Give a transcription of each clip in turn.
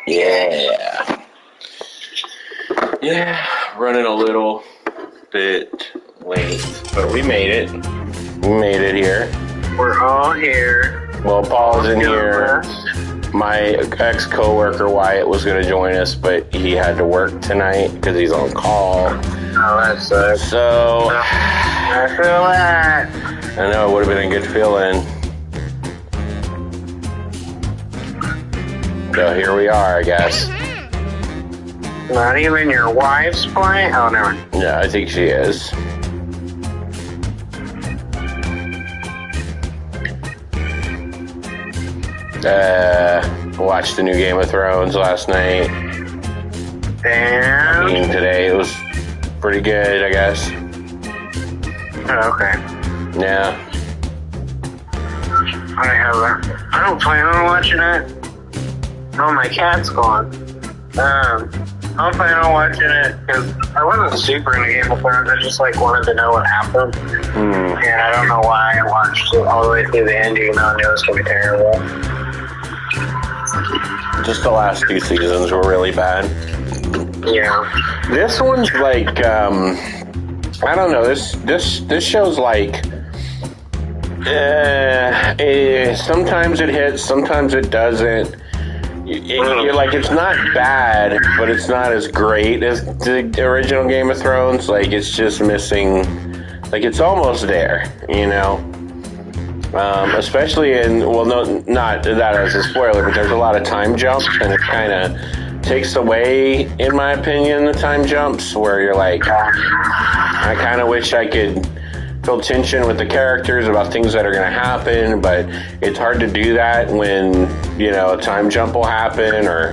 Yeah. Yeah, running a little bit late, but we made it. We made it here. We're all here. Well, Paul's in here. My ex-coworker Wyatt was going to join us, but he had to work tonight because he's on call. Oh, that sucks. So, I feel that. I know it would have been a good feeling. So here we are, I guess. Not even your wife's playing? Oh, never. Yeah, I think she is. Watched the new Game of Thrones last night. And? Today it was pretty good, I guess. Oh, okay. Yeah. I don't plan on watching it. Oh, my cat's gone. I don't plan on watching it because I wasn't super into Game of Thrones. I just wanted to know what happened. And I don't know why I watched it all the way through the end, even though I knew it was going to be terrible. Just the last two seasons were really bad. Yeah. This one's I don't know. This show's sometimes it hits, sometimes it doesn't. You're it's not bad, but it's not as great as the original Game of Thrones. It's just missing, it's almost there, you know? Especially not that as a spoiler, but there's a lot of time jumps, and it kind of takes away, in my opinion, the time jumps, where you're I kind of wish I could feel tension with the characters about things that are going to happen, but it's hard to do that when, a time jump will happen, or...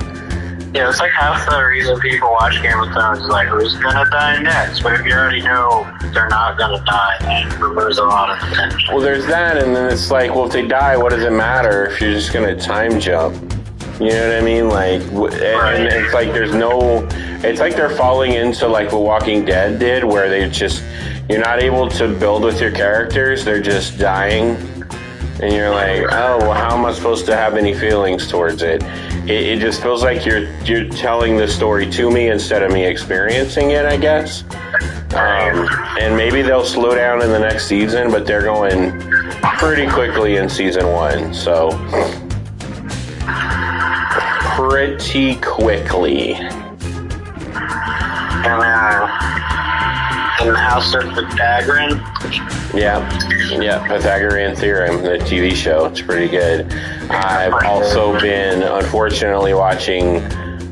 Yeah, it's half the reason people watch Game of Thrones is who's gonna die next? But if you already know they're not gonna die, then it removes a lot of attention. Well, there's that, and then it's well, if they die, what does it matter if you're just gonna time jump? You know what I mean? Right. And it's there's no... It's they're falling into what Walking Dead did, where they just... You're not able to build with your characters, they're just dying. And you're oh, well, how am I supposed to have any feelings towards it? It just feels like you're telling the story to me instead of me experiencing it, I guess. And maybe they'll slow down in the next season, but they're going pretty quickly in season 1, so... Pretty quickly. And the House of Pythagorean? Yeah, Pythagorean Theorem, the TV show. It's pretty good. I've also been, unfortunately, watching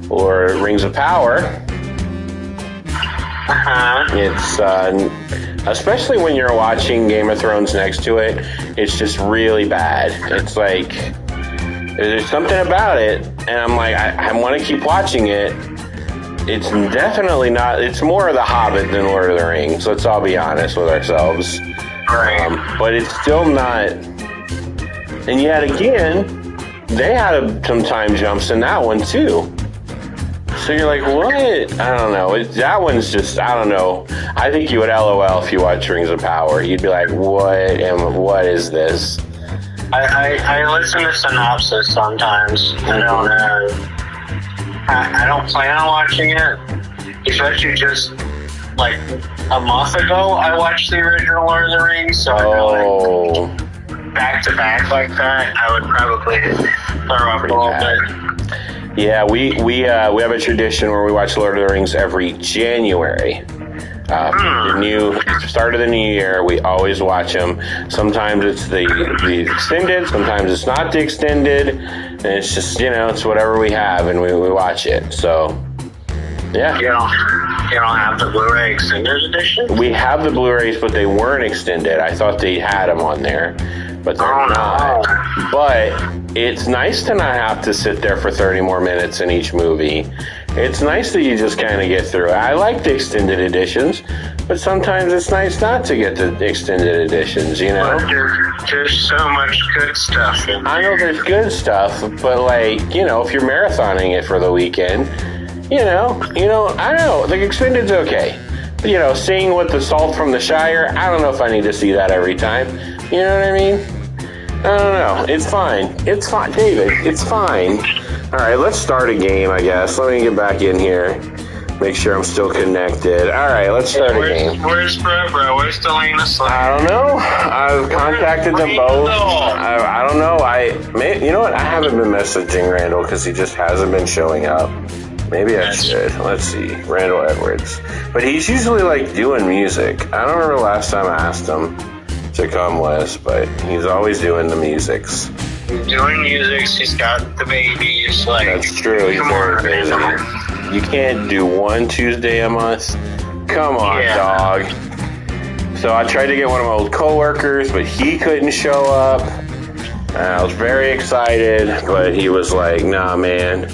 Rings of Power. It's, especially when you're watching Game of Thrones next to it, it's just really bad. It's there's something about it, and I'm I want to keep watching it. It's definitely not. It's more of The Hobbit than Lord of the Rings. Let's all be honest with ourselves. Right. But it's still not. And yet again, they had some time jumps in that one too. So you're what? I don't know. That one's just. I don't know. I think you would LOL if you watch Rings of Power. You'd be what is this? I listen to synopsis sometimes. I don't know. I don't plan on watching it. Especially just a month ago, I watched the original Lord of the Rings, so I know back to back like that, I would probably throw up a little bit. Yeah, we have a tradition where we watch Lord of the Rings every January. The new start of the new year, we always watch them. Sometimes it's the extended, sometimes it's not the extended, and it's just it's whatever we have, and we watch it. So, yeah. You don't have the Blu-ray extended edition? We have the Blu-rays, but they weren't extended. I thought they had them on there, but they're not. But it's nice to not have to sit there for 30 more minutes in each movie. It's nice that you just kind of get through it. I like the extended editions, but sometimes it's nice not to get the extended editions, But there's so much good stuff in there. I know there's good stuff, but if you're marathoning it for the weekend, I don't know. The extended's okay. But, seeing with the Salt from the Shire, I don't know if I need to see that every time. You know what I mean? I don't know. It's fine. It's fine, David. It's fine. Alright, let's start a game, I guess. Let me get back in here. Make sure I'm still connected. Alright, let's start a game. Where's Bro? Where's Delana? I don't know. I've contacted them both. I don't know. You know what? I haven't been messaging Randall because he just hasn't been showing up. Maybe I should. Let's see. Randall Edwards. But he's usually like doing music. I don't remember the last time I asked him to come with, but he's always doing the musics. He's doing music. He's got the babies. Like, that's true. He's very busy. You can't do one Tuesday a month. Come on, dog. So I tried to get one of my old coworkers, but he couldn't show up. And I was very excited, but he was like, "Nah, man,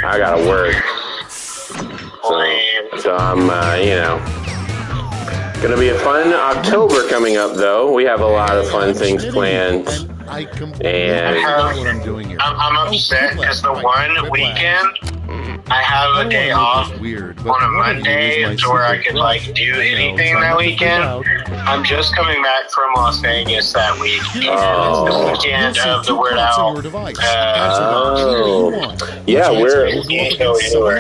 I gotta work." So I'm, gonna be a fun October coming up, though. We have a lot of fun things planned. And I'm upset because the one weekend I have a day off on a Monday to where I could like do anything that weekend. I'm just coming back from Las Vegas that week. Oh. It's the weekend of the Weird Al. Yeah,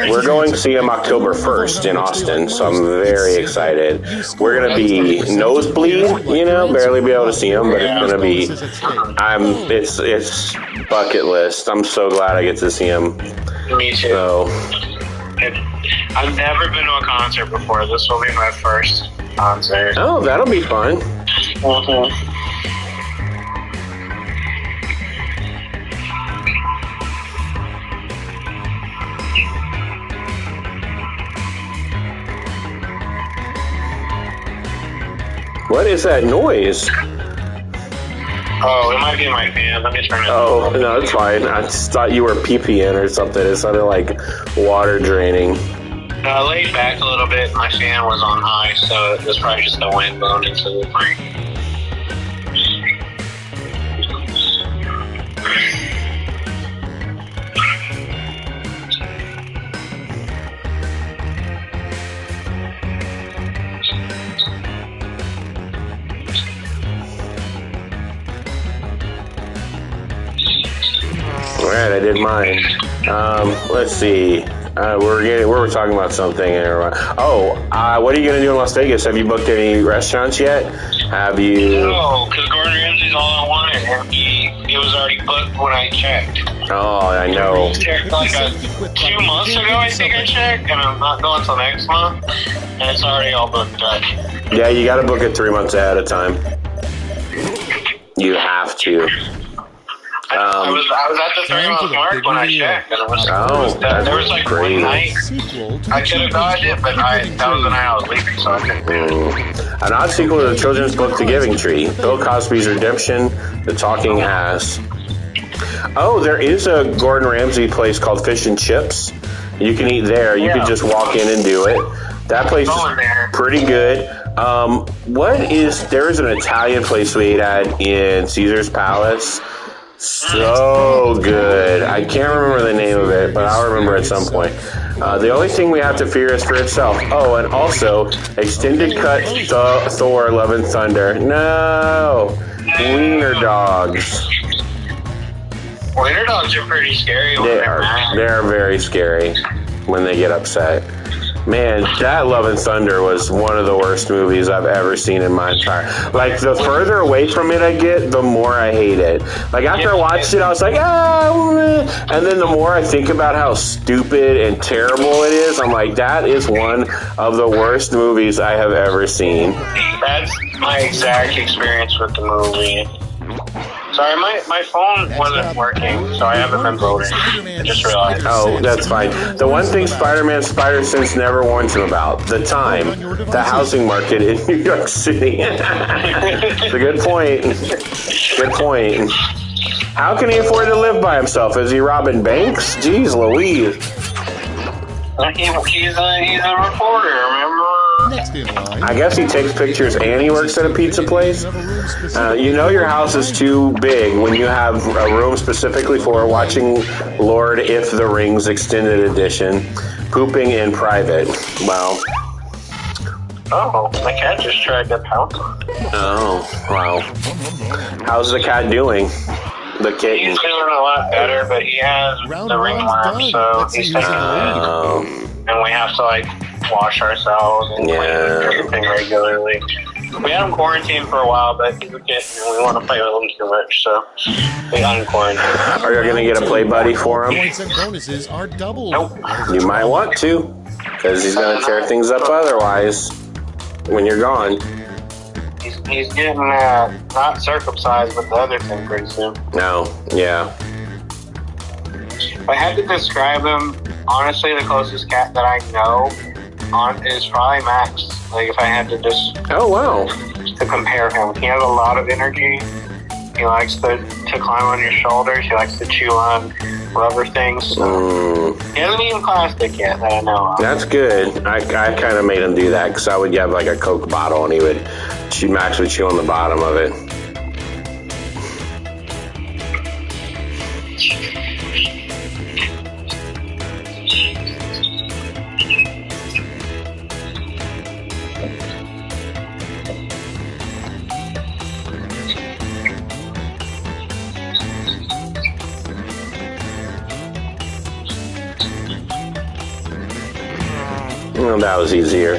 we're going to see him October 1st in Austin, so I'm very excited. We're gonna be nosebleed, barely be able to see him, but it's gonna be. It's bucket list. I'm so glad I get to see him. Me too. So, I've never been to a concert before. This will be my first concert. Oh, that'll be fun. Mm-hmm. What is that noise? Oh, it might be my fan. Let me turn it on. Oh, no, it's fine. I just thought you were pee-peeing or something. It sounded like water draining. I laid back a little bit. My fan was on high, so it was probably just the wind blowing into the thing. Alright, I did mine. Let's see. We're talking about something. What are you going to do in Las Vegas? Have you booked any restaurants yet? Have you? No, because Gordon Ramsay's all I wanted, and it was already booked when I checked. Oh, I know. I checked like 2 months ago, I think I checked, and I'm not going until next month, and it's already all booked up. Yeah, you got to book it 3 months ahead of time. You have to. I was at the 3-month mark when I checked, and there was like crazy. One night I could have dodged it, but that was the night I was leaving, so I couldn't do it. An odd sequel to the children's book The Giving Tree, Bill Cosby's Redemption, The Talking Ass. Oh, there is a Gordon Ramsay place called Fish and Chips. You can eat there. You can just walk in and do it. That place is pretty good. There is an Italian place we ate at in Caesar's Palace. So good. I can't remember the name of it, but I'll remember at some point. The only thing we have to fear is for itself. Oh, and also, extended cut Thor Love and Thunder. No! Wiener dogs. Wiener dogs are pretty scary when they're mad. They're very scary when they get upset. Man, that Love and Thunder was one of the worst movies I've ever seen in my entire... Like, the further away from it I get, the more I hate it. Like, after I watched it, I was like, and then the more I think about how stupid and terrible it is, I'm like, that is one of the worst movies I have ever seen. That's my exact experience with the movie. Sorry, my phone wasn't working, so I haven't been voting. I just realized. Oh, that's fine. The one thing Spider-Man Spider-Sense never warns him about, the time, the housing market in New York City. It's a good point. Good point. How can he afford to live by himself? Is he robbing banks? Jeez Louise. He's a reporter, remember? I guess he takes pictures and he works at a pizza place. Your house is too big when you have a room specifically for watching Lord If the Rings Extended Edition, pooping in private. Wow. Oh, my cat just tried to pounce on it. Oh, wow. How's the cat doing? The kitten. He's doing a lot better, but he has Round the one's ringworm, done. so Let's see he's who's taking in the lead. and we have to like wash ourselves and clean everything regularly. We had him quarantined for a while, but he's a kitten and we want to play with him too much, so we unquarantined. Are you going to get a play buddy for him? Points and bonuses are doubled. Nope. You might want to, because he's going to tear things up otherwise when you're gone. He's getting not circumcised, but the other thing pretty soon. No, yeah. If I had to describe him, honestly, the closest cat that I know is probably Max. Like, if I had to just Oh, wow. to compare him, he has a lot of energy. He likes to climb on your shoulders. He likes to chew on rubber things. So. He hasn't eaten plastic yet that I know of. That's good. I kind of made him do that because I would have like a Coke bottle and Max would chew on the bottom of it. Well, that was easier.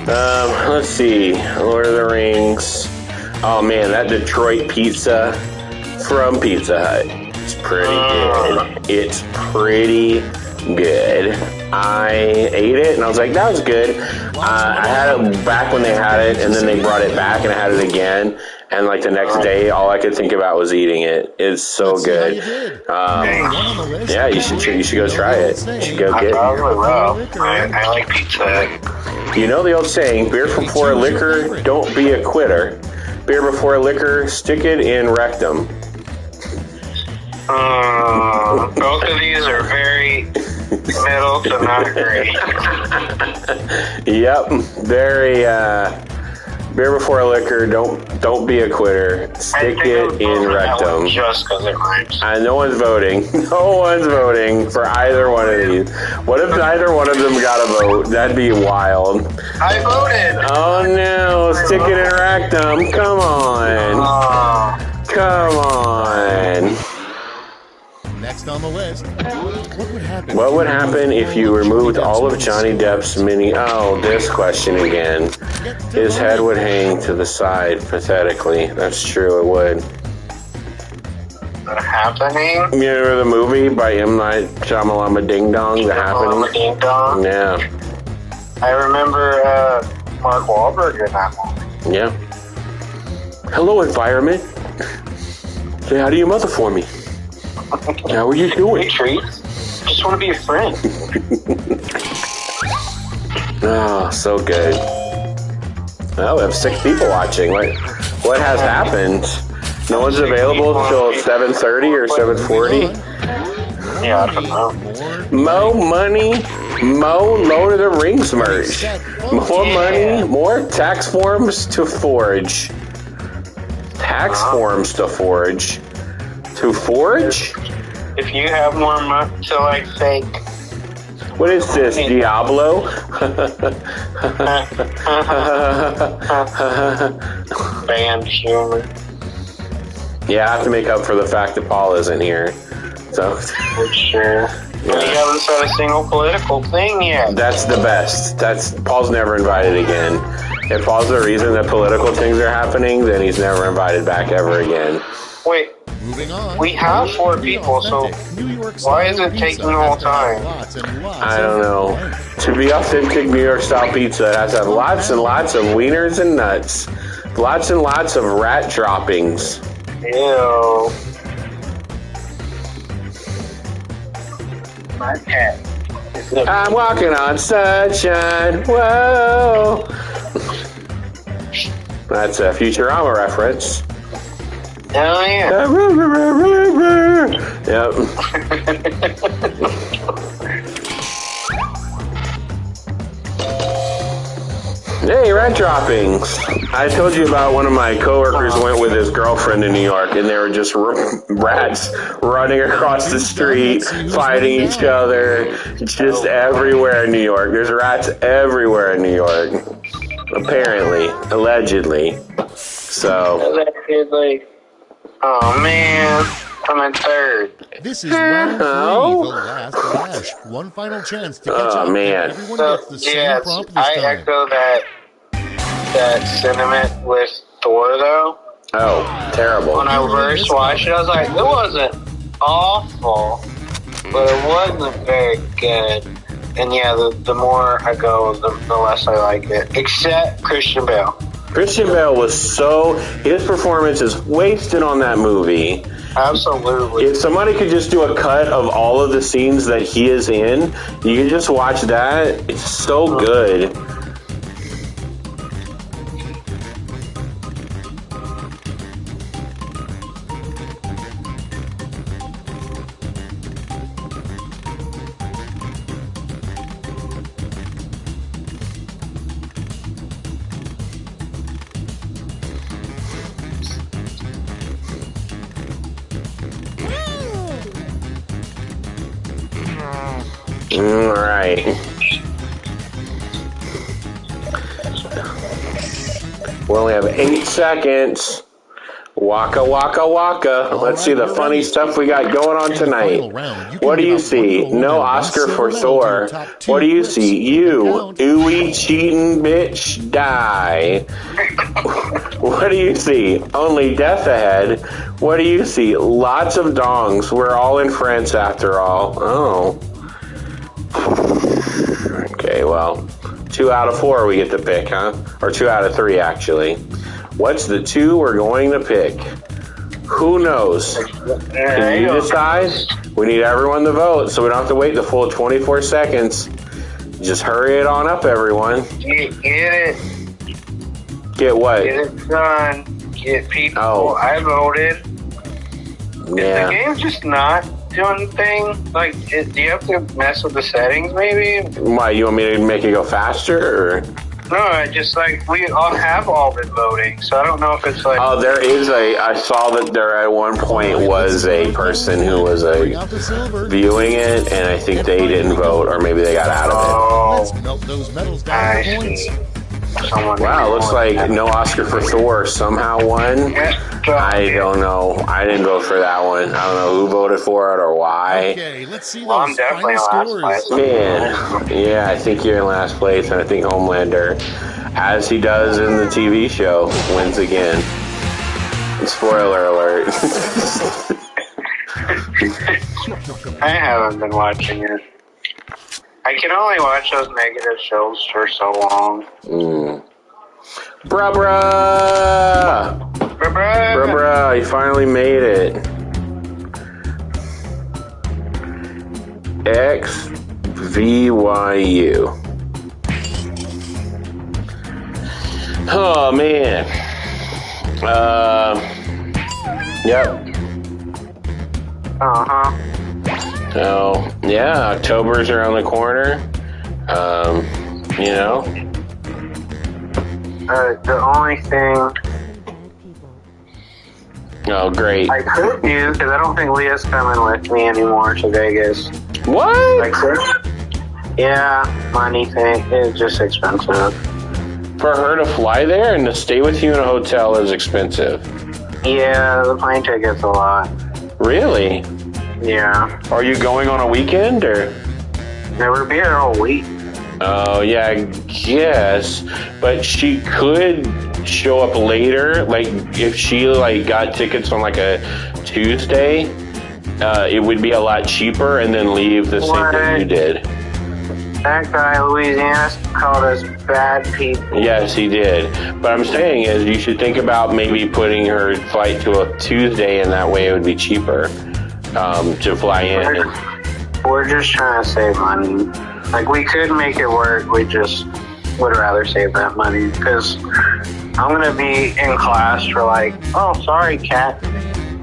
Let's see. Lord of the Rings. Oh man, that Detroit pizza from Pizza Hut. It's pretty good. It's pretty good. I ate it and I was like, that was good. I had it back when they had it, and then they brought it back and I had it again. And like the next day, all I could think about was eating it. It's so good. Yeah, you should go try it. You should go get it. Probably will. I like pizza. You know the old saying, beer before liquor, don't be a quitter. Beer before liquor, stick it in rectum. Both of these are very middle to not great. Yep, very, beer before liquor, don't be a quitter. Stick it in rectum. Just because it rhymes. No one's voting. No one's voting for either one of these. What if neither one of them got a vote? That'd be wild. I voted. Oh no, stick it in rectum. Come on. Come on. Next on the list, what would happen if you removed all of Johnny Depp's Oh, this question again. His head would hang to the side, pathetically. That's true, it would. Happening? You remember the movie by M. Night Shyamalan, Ding Dong, The Happening? Ding Dong? Yeah. I remember Mark Wahlberg in that movie. Yeah. Hello, environment. Say hi to your mother for me. How are you doing? Hey, Treats. Just want to be a friend. Oh, so good. Oh, we have 6 people watching. What has happened? No one's available till 7:30 or 7:40? Yeah, I don't know. Mo money, Mo Lord of the Rings merch. More money, more tax forms to forge. Tax forms to forge. To forge? If you have more money to like fake. What is this, Diablo? Band humor. Yeah, I have to make up for the fact that Paul isn't here. So. For sure. You haven't said a single political thing yet. That's the best. Paul's never invited again. If Paul's the reason that political things are happening, then he's never invited back ever again. Wait. Moving on. We have 4 people, so why is it taking the whole time? I don't know. To be authentic New York style pizza, it has to have lots and lots of wieners and nuts. Lots and lots of rat droppings. Ew. My cat. I'm walking on sunshine. Whoa. That's a Futurama reference. Hell yeah. Yep. Hey, rat droppings. I told you about one of my coworkers went with his girlfriend to New York, and there were just rats running across the street, fighting each other, just everywhere in New York. There's rats everywhere in New York. Apparently. Allegedly. So. Oh man, I'm in third. This is round 3, Oh. the last dash. One final chance to catch up. man. And everyone So gets the same yeah, prompt this I time. echo that sentiment with Thor though. Oh, terrible. When I first watched it, I was like, it wasn't awful, but it wasn't very good. And yeah, the more I go, the less I like it. Except Christian Bale. Christian Bale was his performance is wasted on that movie. Absolutely. If somebody could just do a cut of all of the scenes that he is in, you can just watch that. It's so good. All right. We only have 8 seconds. Waka, waka, waka. Let's see the funny stuff we got going on tonight. What do you see? No Oscar for Thor. What do you see? You, ooey, cheating bitch, die. What do you see? Only death ahead. What do you see? Lots of dongs. We're all in France after all. Oh. Okay, well, 2 out of 4 we get to pick, huh? Or 2 out of 3, actually. What's the 2 we're going to pick? Who knows? Can you decide? We need everyone to vote, so we don't have to wait the full 24 seconds. Just hurry it on up, everyone. Get it. Get what? Get it done. Get people. Oh. I voted. Yeah. The game's just not doing the thing. Like, do you have to mess with the settings, maybe? Why, you want me to make it go faster, or? No, I just, like, we all have all been voting, so I don't know if it's like... Oh, there is I saw that there at one point was a person who was viewing it, and I think they didn't vote, or maybe they got out of it. Let's melt those medals down to points. Wow, looks like no Oscar for Thor somehow won. I don't know. I didn't vote for that one. I don't know who voted for it or why. Okay, let's see Well, I'm those definitely final in last scores. place. Man, yeah, I think you're in last place, and I think Homelander, as he does in the TV show, wins again. Spoiler alert. I haven't been watching it. I can only watch those negative shows for so long. Bruh, bruh! Bruh, bruh, you finally made it. XVYU. Oh, man. Yep. Uh-huh. So, yeah, October's around the corner. You know. The only thing Oh, great. I could do, because I don't think Leah's coming with me anymore to Vegas. What? Like, yeah, money thing. It's just expensive. For her to fly there and to stay with you in a hotel is expensive. Yeah, the plane ticket's a lot. Really? Yeah. Are you going on a weekend, or? Never be there all week. Oh, yeah, I guess. But she could show up later. Like, if she, like, got tickets on, like, a Tuesday, it would be a lot cheaper and then leave the same day you did. That guy, Louisiana, called us bad people. Yes, he did. But I'm saying is you should think about maybe putting her flight to a Tuesday, and that way it would be cheaper to fly in. We're just trying to save money. Like, we could make it work. We just would rather save that money, because I'm going to be in class for, like, oh, sorry, Cat.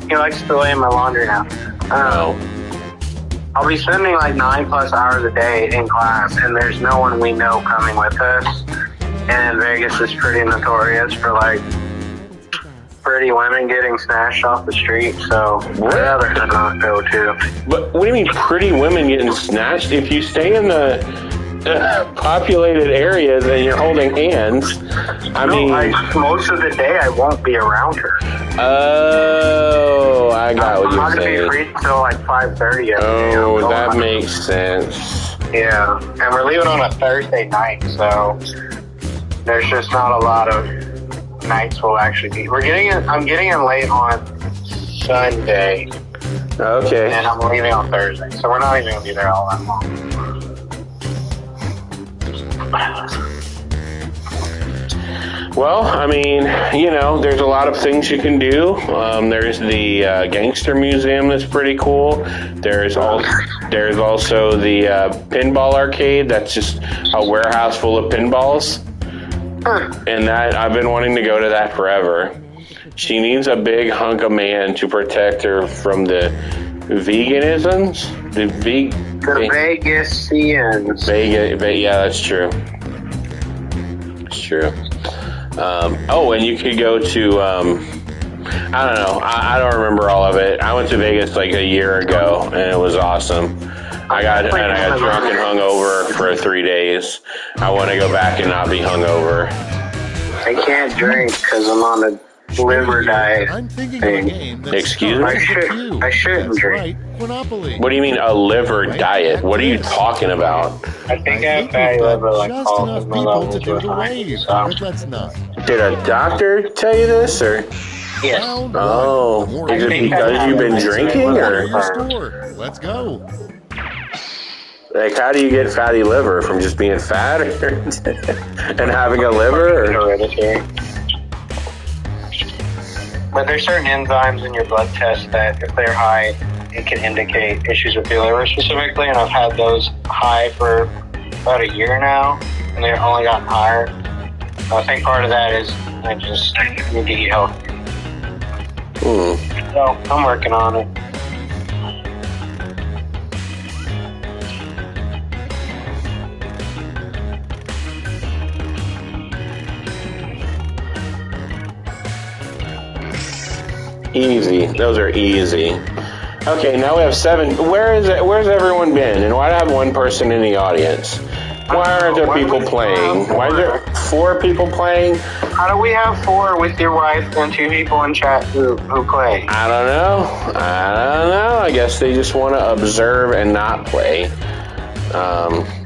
He likes to lay in my laundry now. I'll be spending like 9+ hours a day in class, and there's no one we know coming with us. And Vegas is pretty notorious for, like, pretty women getting snatched off the street, so I'd rather not go to. But what do you mean pretty women getting snatched? If you stay in the populated areas and you're holding hands, I mean... most of the day I won't be around her. Oh, I got what I'm you're not gonna be saying. free until like 5:30. Oh, that makes sense. Yeah, and we're leaving on a Thursday night, so there's just not a lot of nights we'll actually be. I'm getting in late on Sunday, Okay. and I'm leaving on Thursday, so we're not even gonna be there all that long. Well, I mean, you know, there's a lot of things you can do. There's the Gangster Museum that's pretty cool. There's also the pinball arcade that's just a warehouse full of pinballs. And that I've been wanting to go to that forever. She needs a big hunk of man to protect her from the veganisms. The Vegas-ians. Yeah, that's true. It's true. And you could go to, I don't know, I don't remember all of it. I went to Vegas like a year ago, and it was awesome. I got drunk and hungover for 3 days. I want to go back and not be hungover. I can't drink because I'm on a liver diet. I'm thinking of a game that's Excuse me? I shouldn't That's drink. right, Monopoly. What do you mean a liver diet? What are you talking about? I think I have we've fatty got liver like just all enough of my people levels to do are the high. wave, So, but let's not. Did a doctor tell you this, or? yes. Round Oh, one. is it think because I you've been have drinking, Go to or? your store. Let's go. Like, how do you get fatty liver? From just being fat or and having a liver? Or? Hereditary. But there's certain enzymes in your blood test that if they're high, it can indicate issues with your liver specifically, and I've had those high for about a year now, and they've only gotten higher. So I think part of that is I just need to eat healthy. So I'm working on it. Easy. Those are easy. Okay, now we have 7. Where's everyone been? And why do I have one person in the audience? Why aren't there people playing? Why are there 4 people playing? How do we have 4 with your wife and 2 people in chat who play? I don't know. I guess they just want to observe and not play.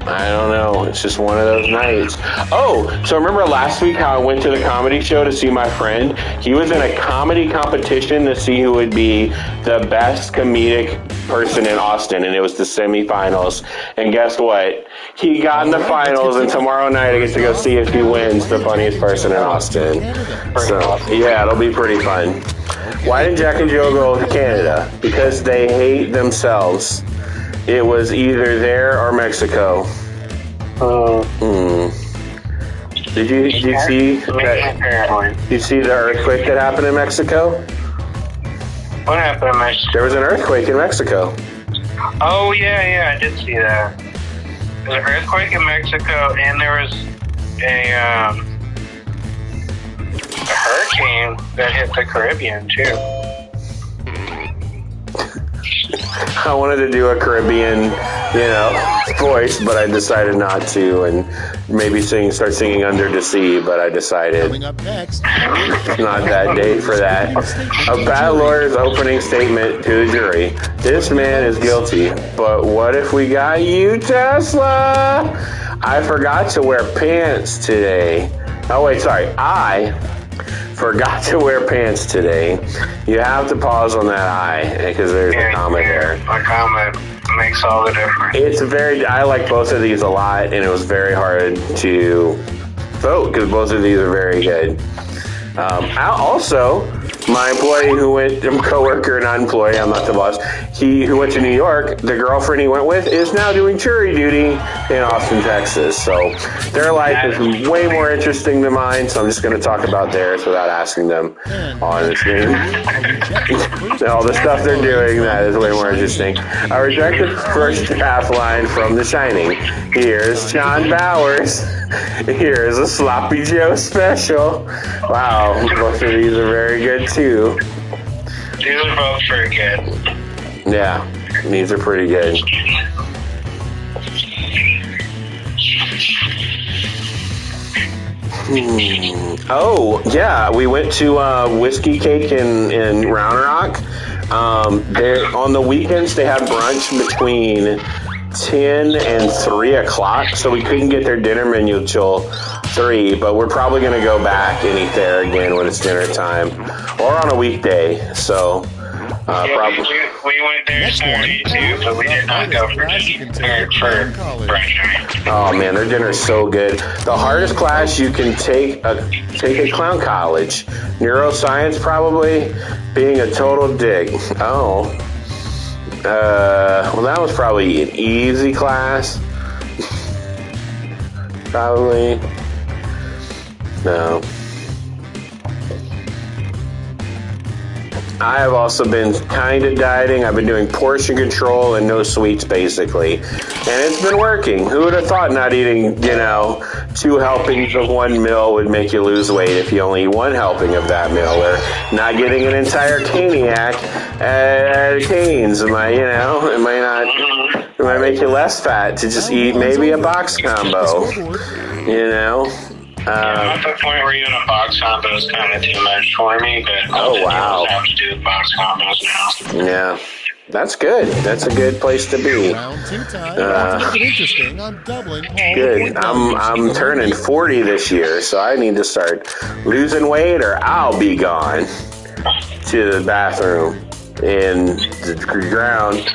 I don't know. It's just one of those nights. Oh, so remember last week how I went to the comedy show to see my friend? He was in a comedy competition to see who would be the best comedic person in Austin, and it was the semifinals. And guess what? He got in the finals, and tomorrow night I get to go see if he wins the funniest person in Austin. So, yeah, it'll be pretty fun. Why did Jack and Jill go to Canada? Because they hate themselves. It was either there or Mexico. Did you see that? Did you see the earthquake that happened in Mexico? What happened in Mexico? There was an earthquake in Mexico. Oh, yeah, I did see that. There was an earthquake in Mexico, and there was a hurricane that hit the Caribbean, too. I wanted to do a Caribbean, voice, but I decided not to, and maybe start singing Under the Sea, but I decided Coming up next, it's not that date for that. A bad lawyer's opening statement to the jury. This man is guilty, but what if we got you, Tesla? I forgot to wear pants today. Oh, wait, sorry. I forgot to wear pants today. You have to pause on that I, because there's a comma there. A comma makes all the difference. I like both of these a lot, and it was very hard to vote, because both of these are very good. Also, my employee coworker, not employee, I'm not the boss, who went to New York, the girlfriend he went with is now doing jury duty in Austin, Texas. So their life is way more interesting than mine, so I'm just going to talk about theirs without asking them on the screen. All the stuff they're doing, that is way more interesting. I rejected the first half line from The Shining. Here's John Bowers. Here's a Sloppy Joe special. Wow, both of these are very good too. These are both very good. Yeah, these are pretty good. Oh, yeah, we went to Whiskey Cake in Round Rock. They're, on the weekends, they have brunch between 10 and 3 o'clock, so we couldn't get their dinner menu till 3, but we're probably going to go back and eat there again when it's dinner time, or on a weekday, so probably. We went there Saturday too, but we did not go for brunch. Oh man, their dinner's so good. The hardest class you can take a clown college. Neuroscience probably, being a total dick. Oh. Well, that was probably an easy class. Probably. No. I have also been kind of dieting. I've been doing portion control and no sweets, basically. And it's been working. Who would have thought not eating, 2 helpings of one meal would make you lose weight if you only eat 1 helping of that meal? Or not getting an entire caniac at Cane's. It might make you less fat to just eat maybe a box combo. At the point where even a box combo is kind of too much for me, but wow. have to do box combos now. Yeah, that's good. That's a good place to be. Round 2 time. Make it interesting. I'm doubling all Good. I'm turning 40 this year, so I need to start losing weight, or I'll be gone to the bathroom and the ground.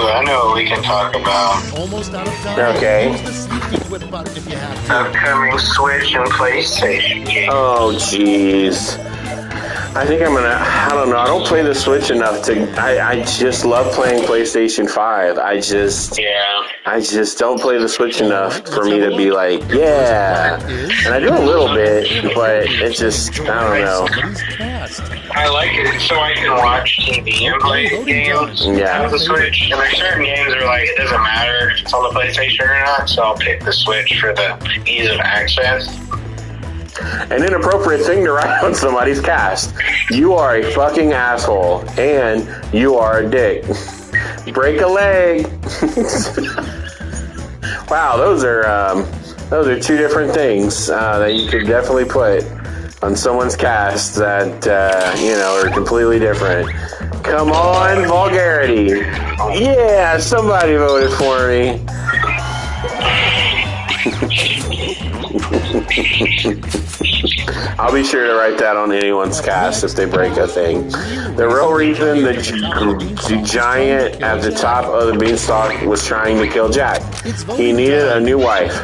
I know what we can talk about. Almost out of time. Okay. Use the sneaky quit button if you have to. Upcoming Switch and PlayStation games. Oh, jeez. I think I'm gonna. I don't know. I don't play the Switch enough to. I just love playing PlayStation 5. I just don't play the Switch enough for me to be like, yeah. And I do a little bit, but it just. I don't know. I like it so I can watch TV and play games on the Switch. And there's certain games that are like, it doesn't matter if it's on the PlayStation or not, so I'll pick the Switch for the ease of access. An inappropriate thing to write on somebody's cast. You are a fucking asshole, and you are a dick. Break a leg. Wow, those are 2 different things that you could definitely put on someone's cast that are completely different. Come on, vulgarity. Yeah, somebody voted for me. I'll be sure to write that on anyone's cast if they break a thing. The real reason the giant at the top of the beanstalk was trying to kill Jack. He needed a new wife.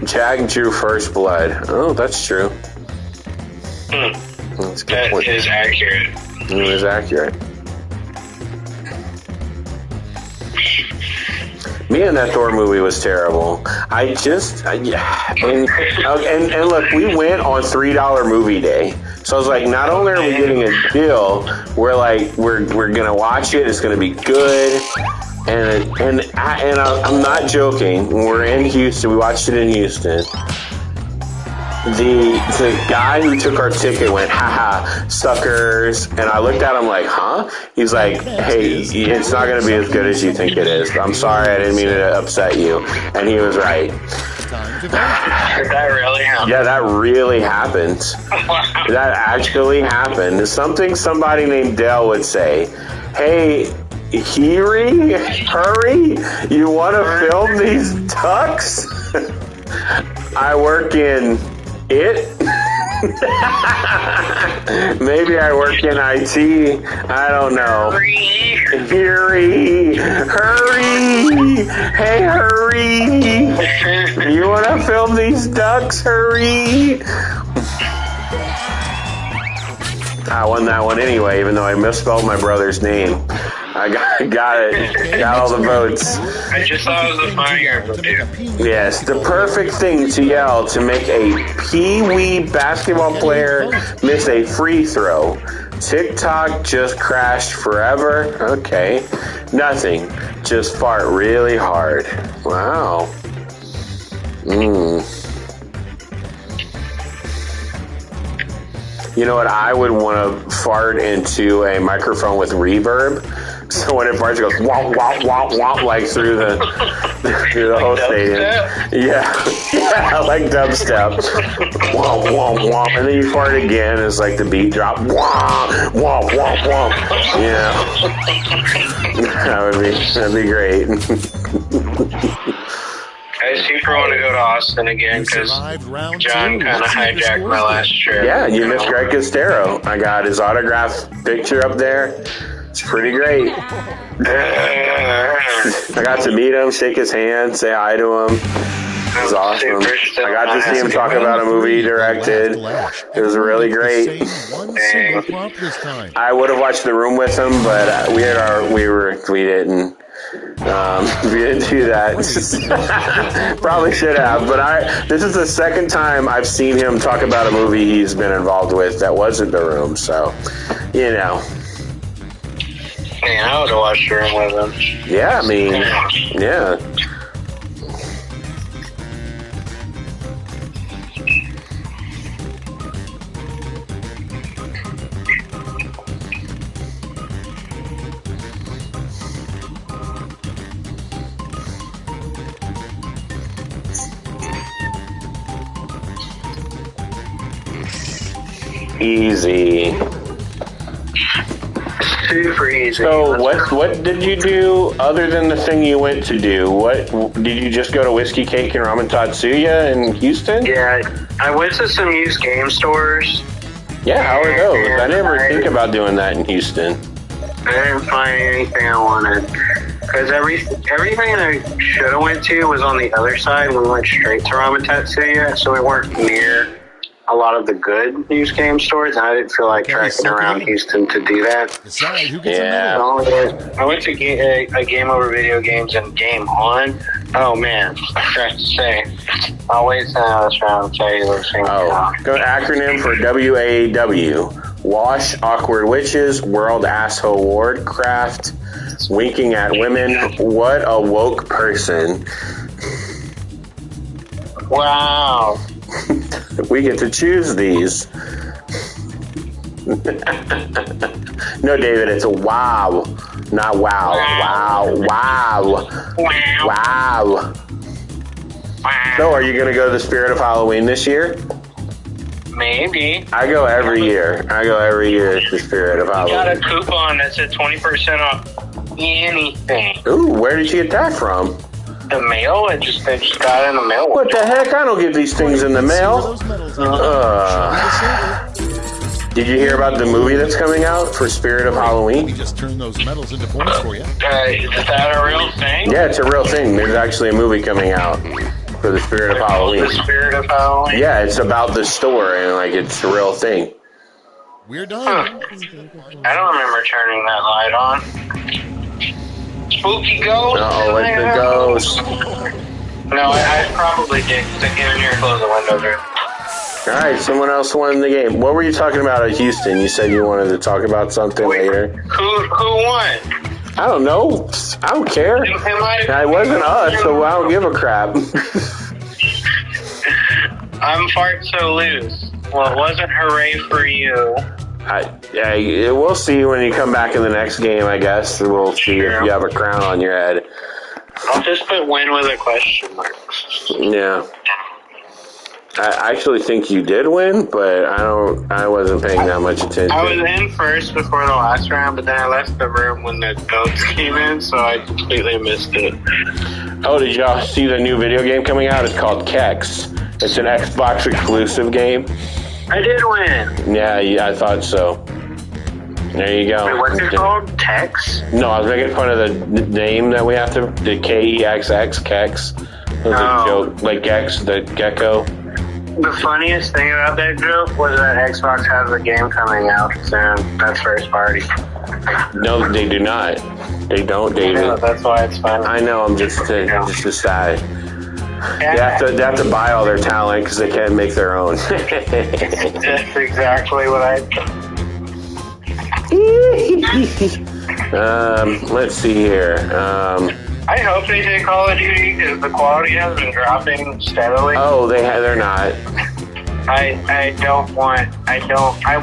Jack drew first blood. Oh, that's true. That's a good point. That is accurate. It is accurate. Me and that Thor movie was terrible. And look, we went on $3 movie day. So I was like, not only are we getting a deal, we're gonna watch it. It's gonna be good. And I'm not joking. We're in Houston. We watched it in Houston. The guy who took our ticket went, haha, suckers. And I looked at him like, huh? He's like, hey, it's not going to be as good as you think it is. I'm sorry, I didn't mean to upset you. And he was right. That really happened. Yeah, that really happened. That actually happened. Something somebody named Dale would say, hey, Hurry! You want to film these ducks? I work in it. Maybe I work in IT. I don't know. Hurry! Hey, hurry! You want to film these ducks? Hurry! I won that one anyway, even though I misspelled my brother's name. I got it. Got all the votes. I just thought it was a fire. Yes, the perfect thing to yell to make a pee-wee basketball player miss a free throw. TikTok just crashed forever. Okay. Nothing. Just fart really hard. Wow. You know what? I would want to fart into a microphone with reverb. So when it farts, it goes womp, womp, womp, womp, like through the whole stadium. Yeah, like dubstep. Womp, womp, womp. And then you fart again, it's like the beat drop. Womp, womp, womp, womp. Yeah. That'd be great. I super want to go to Austin again because John kind of hijacked my last trip. Yeah, you missed Greg Costero. I got his autograph picture up there. It's pretty great. I got to meet him, shake his hand, say hi to him. It was awesome. I got to see him talk about a movie he directed. It was really great. I would have watched The Room with him, but we didn't. We didn't do that. Probably should have, but this is the second time I've seen him talk about a movie he's been involved with that wasn't The Room, so, you know. Man, I would have watched The Room with him. Yeah, I mean, yeah. Easy. Super easy. So what did you do other than the thing you went to do? What did you just go to Whiskey Cake and Ramen Tatsuya in Houston? Yeah, I went to some used game stores. Yeah, how are those? I never think about doing that in Houston. I didn't find anything I wanted. Because everything I should have went to was on the other side. We went straight to Ramen Tatsuya, so we weren't near a lot of the good used game stores, and I didn't feel like tracking around Houston to do that. Decide who gets Yeah. I went to a Game Over Video Games and Game On. Oh man, I forgot to say. I'll wait till I was trying to tell you those things. Oh, go acronym for WAW. Wash Awkward Witches, World Asshole Award, Craft, Winking at Women. What a woke person. Wow. We get to choose these. No, David, it's a wow, not wow. Wow. So, are you going to go to the Spirit of Halloween this year? Maybe. I go every year. At the Spirit of Got a Halloween. coupon that said 20% off anything. Ooh, where did you get that from? The mail? I just got it in the mail. What the heck? I don't get these things in the mail. Did you hear about the movie that's coming out for Spirit of We Halloween? just turn those medals into points for you. Is that a real thing? Yeah, it's a real thing. There's actually a movie coming out for the Spirit of Halloween. The Spirit of Halloween? Yeah, it's about the store and like it's a real thing. We're done. I don't remember turning that light on. Spooky ghost? Uh-oh, it's the ghost. No, I probably did because I came in here and closed the windows. Right? All right, someone else won the game. What were you talking about at Houston? You said you wanted to talk about something later. Who won? I don't know. I don't care. It wasn't us, so I don't give a crap. I'm fart so loose. Well, it wasn't hooray for you. We'll see when you come back in the next game, I guess. We'll see if you have a crown on your head. I'll just put win with a question mark. Yeah. I actually think you did win, but I wasn't paying that much attention. I was in first before the last round, but then I left the room when the goats came in, so I completely missed it. Oh, did y'all see the new video game coming out? It's called Kex. It's an Xbox exclusive game. I did win. Yeah, I thought so. There you go. Wait, what's it called? Tex? No, I was making fun of the name that we have to. The KEXX, Kex. It was a joke, like Gex, the gecko. The funniest thing about that joke was that Xbox has a game coming out soon. That's first party. No, they do not. They don't, David. Yeah, that's why it's funny. I know. I'm just a side. They have to buy all their talent because they can't make their own. That's exactly what I. Let's see here. I hope they take Call of Duty because the quality has been dropping steadily. Oh, they're not. I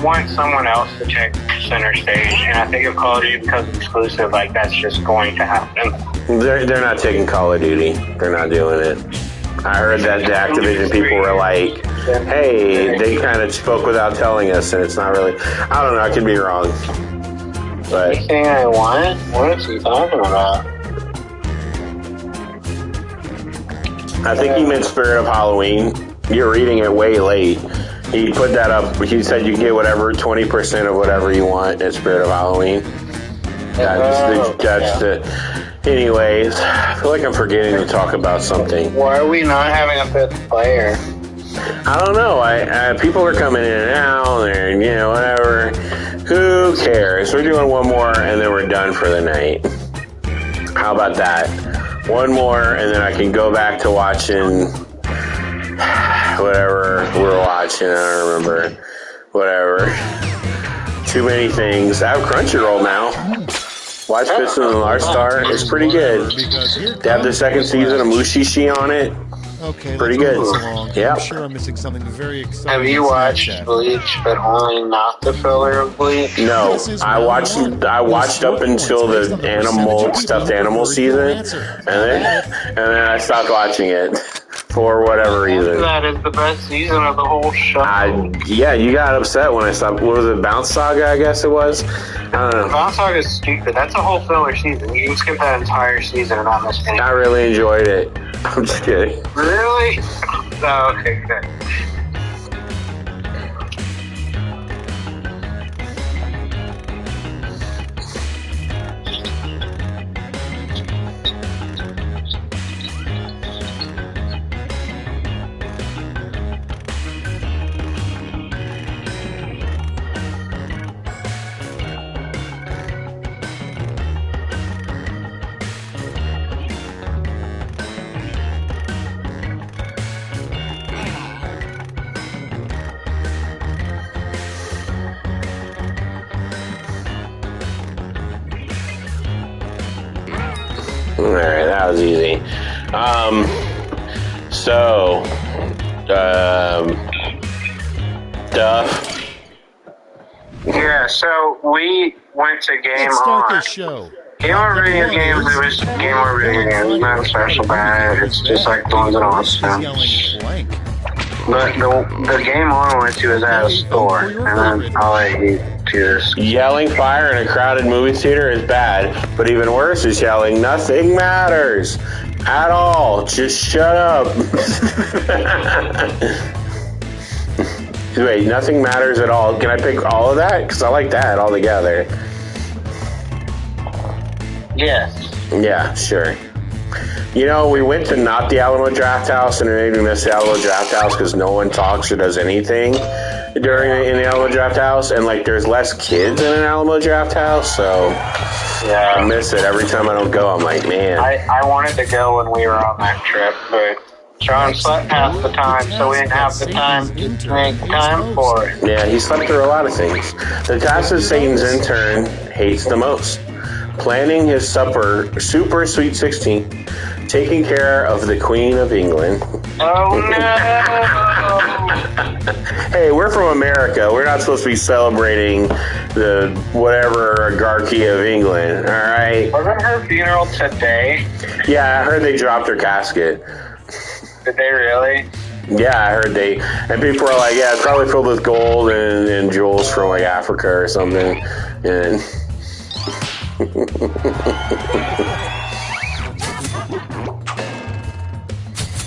want someone else to take center stage, and I think if Call of Duty becomes exclusive, like that's just going to happen. They're not taking Call of Duty. They're not doing it. I heard that the Activision people were like, hey, they kind of spoke without telling us, and it's not really. I don't know. I could be wrong. But Anything I want? What is he talking about? I think he meant Spirit of Halloween. You're reading it way late. He put that up. He said you get whatever 20% of whatever you want at Spirit of Halloween. That's the. Anyways, I feel like I'm forgetting to talk about something. Why are we not having a fifth player? I don't know. People are coming in and out, and whatever. Who cares? We're doing one more, and then we're done for the night. How about that? One more, and then I can go back to watching whatever we're watching. I don't remember. Whatever. Too many things. I have Crunchyroll now. Watch Piston and Lars Star. It's pretty good. They have the second season of Mushishi on it. Okay, pretty good. Yeah, I'm sure I'm missing something very exciting. Have you watched Bleach, but only not the filler of Bleach? No, I watched up until the stuffed animal season, and then I stopped watching it for whatever reason. That is the best season of the whole show. Yeah, you got upset when I stopped. What was it, Bounce Saga? I guess it was. I don't know. Bounce Saga is stupid. That's a whole filler season. You can skip that entire season and not miss anything. I really enjoyed it. I'm just kidding. Really? Oh, okay, good. Alright, that was easy. Duff. Yeah, so we went to Game Let's start On. this show. Game On Video Games, it was Game On Video Games, not special bad. It's just like the ones in Austin. Yelling blank. But the Game On I went to was at a store, and then I'll let you do this. Yelling fire in a crowded movie theater is bad, but even worse is yelling nothing matters at all. Just shut up. Wait, nothing matters at all. Can I pick all of that? Because I like that all together. Yes. Yeah, sure. We went to not the Alamo Draft House, and it made me miss the Alamo Draft House because no one talks or does anything in the Alamo Draft House, and there's less kids in an Alamo Draft House, so Yeah. I miss it every time I don't go. I'm like, man. I wanted to go when we were on that trip, but John slept half the time, so we didn't have the time to make time for it. Yeah, he slept through a lot of things. The task that Satan's intern hates the most: planning his super sweet 16, taking care of the Queen of England. Oh no! Hey, we're from America. We're not supposed to be celebrating the whatever oligarchy of England, all right? Wasn't her funeral today? Yeah, I heard they dropped her casket. Did they really? Yeah, I heard and people were like, yeah, it's probably filled with gold and jewels from like Africa or something. And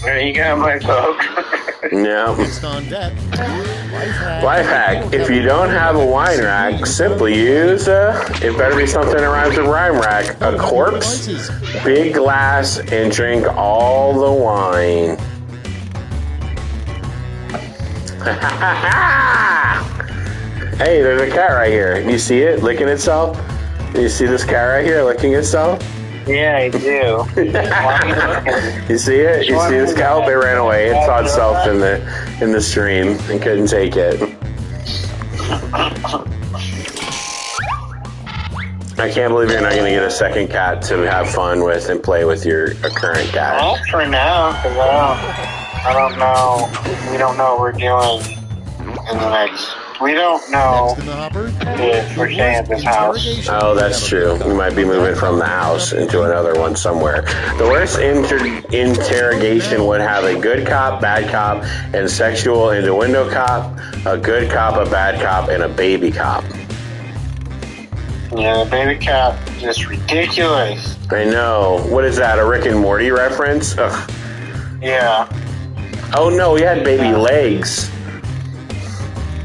There you go, my folks. yeah. Next on deck, Life hack. If you don't have a wine rack, simply use it better be something that rhymes with rhyme rack, a corpse, big glass, and drink all the wine. Hey, there's a cat right here. You see it licking itself? You see this cat right here licking itself? Yeah, I do. You see it? You see this cow? It ran away. It saw itself in the stream and couldn't take it. I can't believe you're not going to get a second cat to have fun with and play with your current cat. Well, for now, because I don't know. We don't know what we're doing in the next. We don't know next in the hopper, if we're staying at this house. Oh, that's true. We might be moving from the house into another one somewhere. The worst interrogation would have a good cop, bad cop, and sexual innuendo cop, a good cop, a bad cop, and a baby cop. Yeah, the baby cat is just ridiculous. I know. What is that, a Rick and Morty reference? Ugh. Yeah. Oh, no, he had baby legs.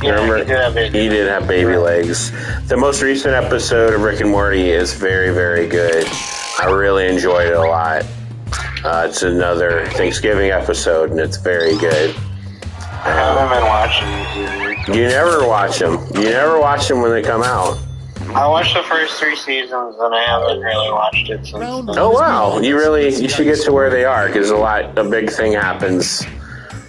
Yeah, Remember? he did have baby legs. The most recent episode of Rick and Morty is very, very good. I really enjoyed it a lot. It's another Thanksgiving episode, and it's very good. I haven't been watching these. You never watch them. You never watch them when they come out. I watched the first 3 seasons, and I haven't really watched it since then. Oh, wow. You should get to where they are, because a big thing happens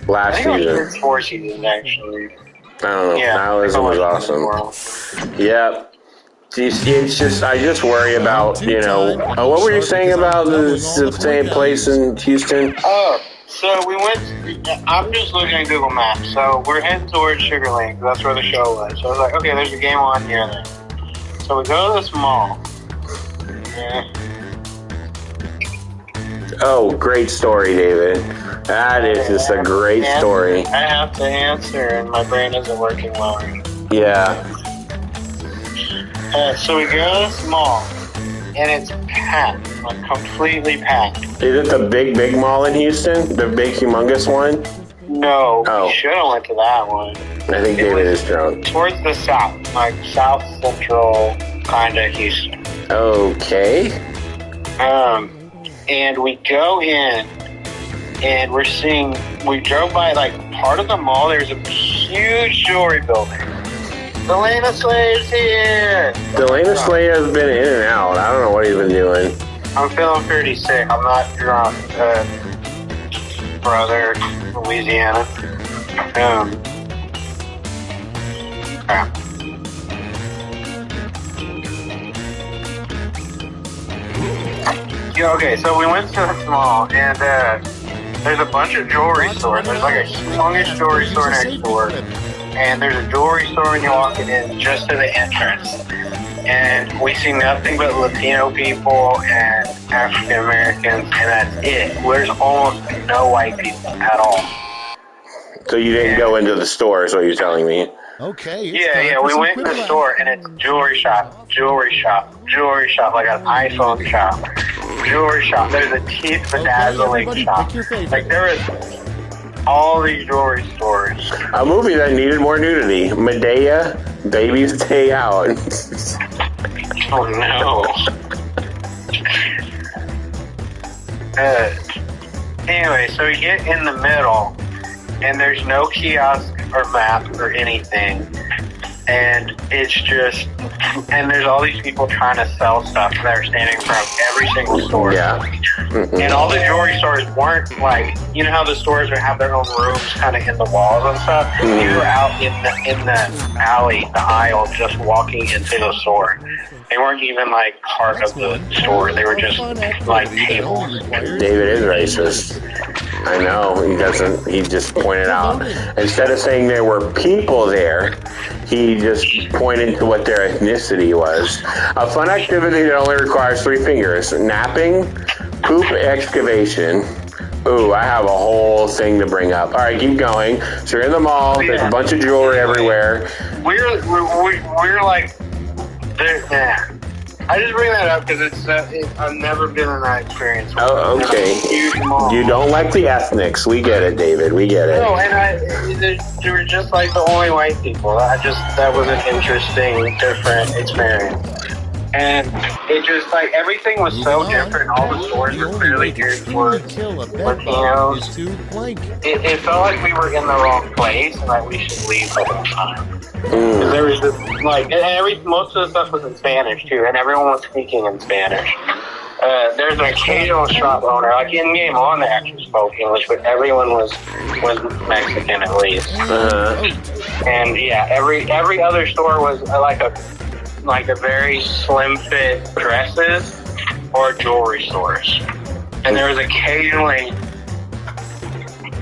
last I think I season. watched 4 seasons, actually. I don't know. Yeah, Nihilism was awesome. Yep. It's just, I just worry about, what were you saying about the same place in Houston? Oh, so we went, I'm just looking at Google Maps, so we're heading towards Sugar Lane, that's where the show was. So I was like, okay, there's a game on here then. So we go to this mall. Yeah. Oh, great story, David. That is just a great story. I have to answer, and my brain isn't working well. Yeah. So we go to this mall, and it's packed, like completely packed. Is it the big mall in Houston? The big, humongous one? No, Oh. we should have went to that one. I think David is drunk. Towards the south, like south central kind of Houston. Okay. And we go in, and we drove by like part of the mall. There's a huge jewelry building. Delana Slayer's here. Delana Slayer has been in and out. I don't know what he's been doing. I'm feeling pretty sick. I'm not drunk, brother, Louisiana. Crap. Yeah, okay, so we went to the mall, and there's a bunch of jewelry stores. There's like a humongous jewelry store next door, and there's a jewelry store when you walk in just to the entrance. And we see nothing but Latino people and African Americans, and that's it. There's almost no white people at all. So you didn't go into the store, is what you're telling me. Okay. Yeah, we went to the store, and it's jewelry shop, like an iPhone shop, jewelry shop. There's a teeth bedazzling shop. Like, there was all these jewelry stores. A movie that needed more nudity. Medea, Baby's Day Out. Oh, no. Anyway, so we get in the middle, and there's no kiosk or map or anything, and it's just, and there's all these people trying to sell stuff that are standing in front of every single store. Yeah. And all the jewelry stores weren't like, you know how the stores would have their own rooms kind of in the walls and stuff? You were out in the alley, the aisle, just walking into the store. They weren't even like part of the store. They were just like tables. David is racist. I know. He just pointed out. Instead of saying there were people there, he just pointed to what their ethnicity was. A fun activity that only requires 3 fingers. Napping, poop excavation, Ooh, I have a whole thing to bring up. All right, keep going. So you're in the mall. There's a bunch of jewelry everywhere. We're like, yeah. I just bring that up because I've never been in that experience. Oh, okay. You don't like the ethnics. We get it, David. We get it. No, and they were just like the only white people. That was an interesting, different experience. And it just, like, everything was so different. All the stores were clearly geared towards Latinos. It felt like we were in the wrong place and that we should leave the whole time. There was just, like, most of the stuff was in Spanish, too, and everyone was speaking in Spanish. There's an occasional shop owner, like in-game on, that actually spoke English, but everyone was Mexican at least. And, yeah, every other store was like a very slim fit dresses or jewelry stores. And there was occasionally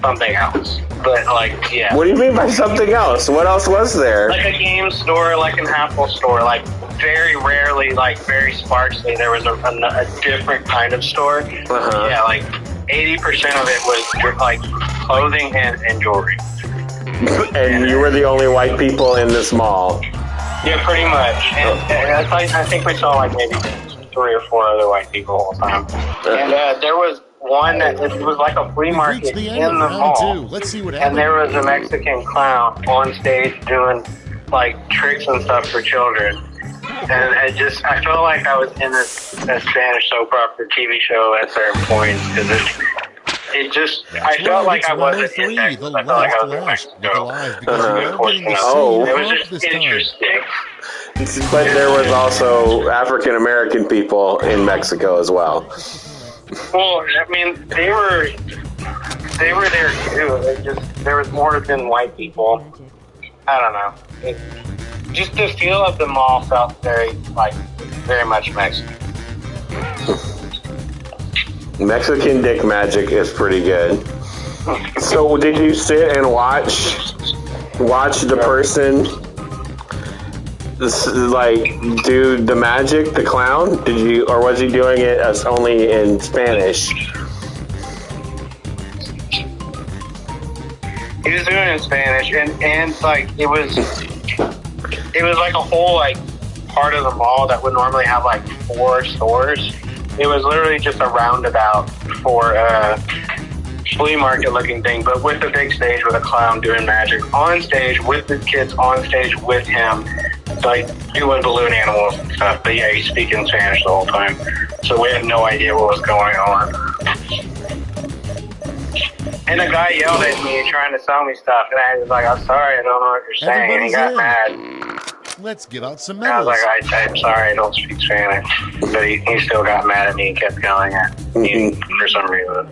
something else. But like, yeah. What do you mean by something else? What else was there? Like a game store, like an Apple store, like very rarely, like very sparsely, there was a different kind of store. Yeah, like 80% of it was like clothing and jewelry. And you were the only white people in this mall. Yeah, pretty much. And I think we saw like maybe 3 or 4 other white people all the time. And there was one that it was like a flea market in the mall. Let's see what happens. And there was a Mexican clown on stage doing like tricks and stuff for children. And I felt like I was in a Spanish soap opera TV show at certain points because I felt like I wasn't in Texas. I felt like I was in Mexico. It was just interesting. But there was also African American people in Mexico as well. Well, I mean, they were there too. There was more than white people. I don't know. Just the feel of the mall felt very much Mexican. Mexican dick magic is pretty good. So did you sit and watch the person do the magic, the clown? Or was he doing it as only in Spanish? He was doing it in Spanish, and like it was like a whole like part of the mall that would normally have like 4 stores. It was literally just a roundabout for a flea market looking thing, but with a big stage with a clown doing magic on stage with the kids on stage with him, like doing balloon animals and stuff. But yeah, he's speaking Spanish the whole time, so we had no idea what was going on. And a guy yelled at me trying to sell me stuff, and I was like, "I'm sorry, I don't know what you're saying." And he got mad. Let's give out some medals. I was like, I'm sorry, I don't speak Spanish. But he still got mad at me and kept yelling at me for some reason.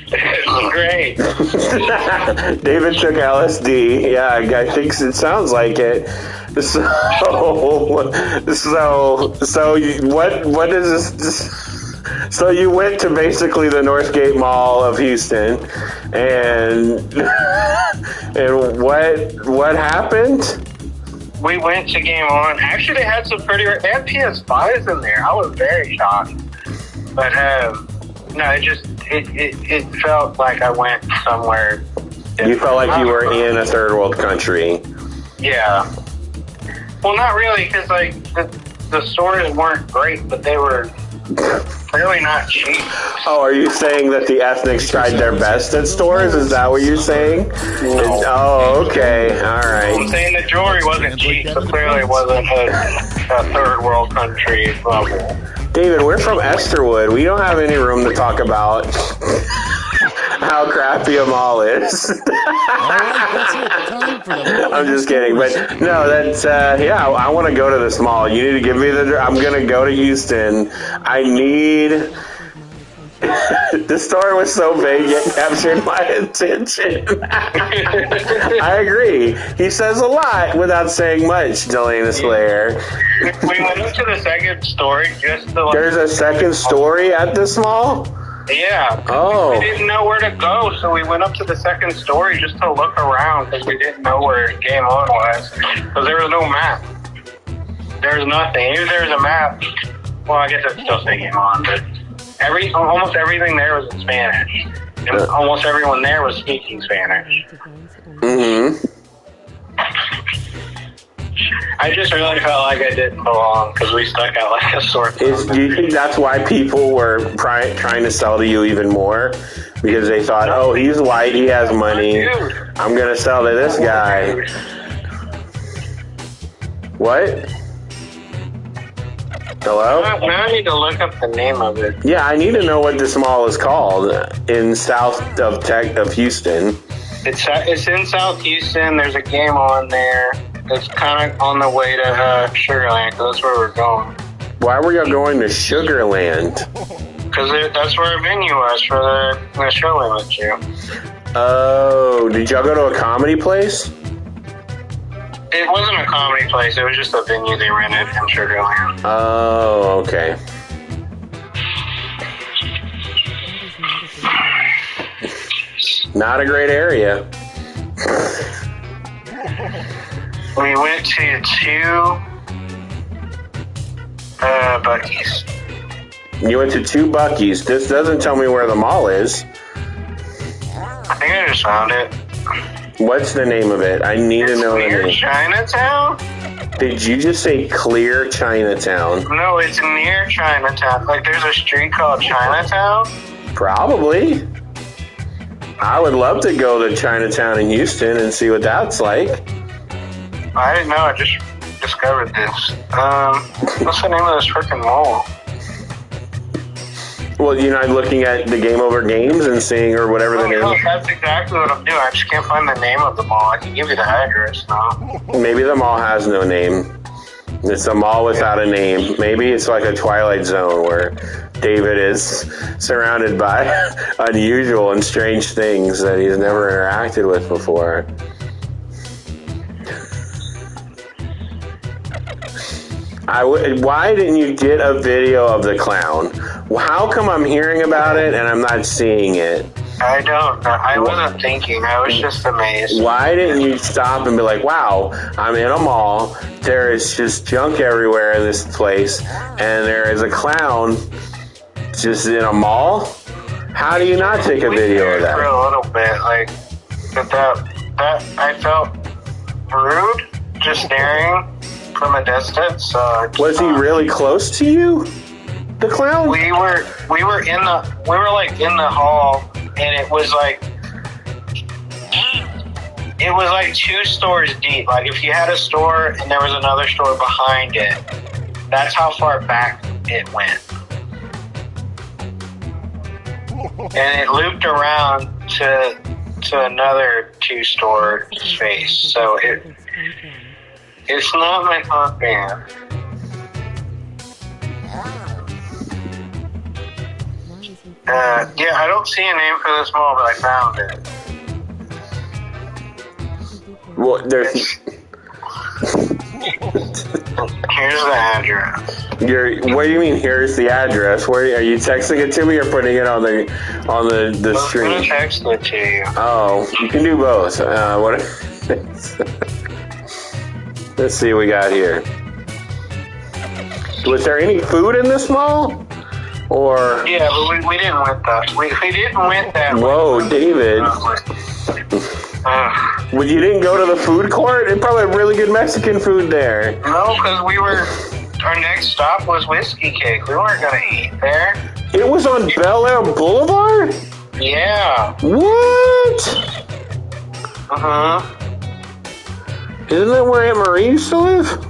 It was great. Doug took LSD. Yeah, I think it sounds like it. So what is this? So you went to basically the Northgate Mall of Houston, and what happened? We went to Game On. Actually, they had some they had PS5s in there. I was very shocked. But no, it felt like I went somewhere different. You felt like you were in a third world country. Yeah. Well, not really, because like the stores weren't great, but they were clearly not cheap. Oh, are you saying that the ethnics tried their best at stores? Is that what you're saying? No. Oh, okay. All right. I'm saying the jewelry wasn't cheap, so clearly it wasn't a third world country level. David, we're from Esterwood. We don't have any room to talk about how crappy a mall is. I'm just kidding, but no, that's I want to go to this mall. You need to give me I'm gonna go to Houston. I need. The story was so vague it captured my attention. I agree. He says a lot without saying much, Delana Slayer. We went up to the second story just to There's a second story at this mall? Yeah. Oh. We didn't know where to go, so we went up to the second story just to look around because we didn't know where Game On was. Because there was no map. There's nothing. If there was a map, well, I guess I'd still say Game On, but almost everything there was in Spanish. And almost everyone there was speaking Spanish. Mm-hmm. I just really felt like I didn't belong because we stuck out like a sore thumb. Do you think that's why people were trying to sell to you even more? Because they thought, oh, he's white, he has money, I'm going to sell to this guy. What? Hello? Now I need to look up the name of it. Yeah, I need to know what this mall is called in south of Houston. It's in South Houston. There's a game on there. It's kind of on the way to Sugarland, because that's where we're going. Why were y'all going to Sugarland? Because that's where our venue was for the show we went to. Oh, did y'all go to a comedy place? It wasn't a comedy place. It was just a venue they rented in Sugarland. Oh, okay. Not a great area. We went to 2 Buc-ee's. You went to 2 Buc-ee's. This doesn't tell me where the mall is. I think I just found it. What's the name of it? I need to know the near name. Chinatown? Did you just say Clear Chinatown? No, it's near Chinatown. Like, there's a street called Chinatown? Probably. I would love to go to Chinatown in Houston and see what that's like. I didn't know. I just discovered this. What's the name of this freaking mall? Well, you're not looking at the Game Over Games and seeing or whatever the name No, is. that's exactly what I'm doing. I just can't find the name of the mall. I can give you the address now. Maybe the mall has no name. It's a mall without a name. Maybe it's like a Twilight Zone where David is surrounded by unusual and strange things that he's never interacted with before. Why didn't you get a video of the clown? How come I'm hearing about it and I'm not seeing it? I don't know. I wasn't thinking. I was just amazed. Why didn't you stop and be like, wow, I'm in a mall. There is just junk everywhere in this place. And there is a clown just in a mall? How do you not take a video of that? For a little bit. Like, that I felt rude just staring from a distance. Was he really close to you? The clown? We were in the hall, and it was like 2 stores deep. Like, if you had a store and there was another store behind it, that's how far back it went. And it looped around to another 2-store space. So it's not my top band. Yeah, I don't see a name for this mall, but I found it. Well, there's... Here's the address. What do you mean? Here's the address. Where are you texting it to me or putting it on the screen? I'm gonna text it to you. Oh, you can do both. Let's see what we got here. Was there any food in this mall? Or yeah, but we didn't want that. We didn't want that. Whoa, David. Well, you didn't go to the food court? It probably had really good Mexican food there. No, because our next stop was Whiskey Cake. We weren't going to eat there. It was on Bel Air Boulevard? Yeah. What? Uh-huh. Isn't that where Aunt Marie used to live?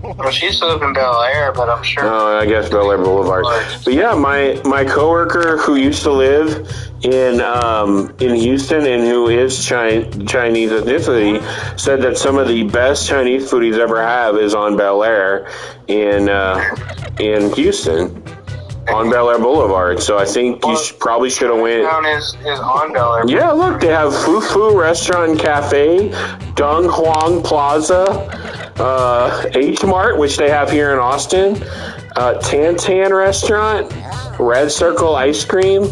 Well, she used to live in Bel Air, but I'm sure... Oh, I guess Bel Air Boulevard. But yeah, my coworker who used to live in Houston and who is Chinese ethnicity said that some of the best Chinese food he's ever had is on Bel Air in Houston on Bel Air Boulevard. So I think you probably should have went. Town is on Bel Air. Yeah, look, they have Fu Fu Restaurant and Cafe, Dung Huang Plaza, H Mart, which they have here in Austin, Tan Tan Restaurant, Red Circle Ice Cream,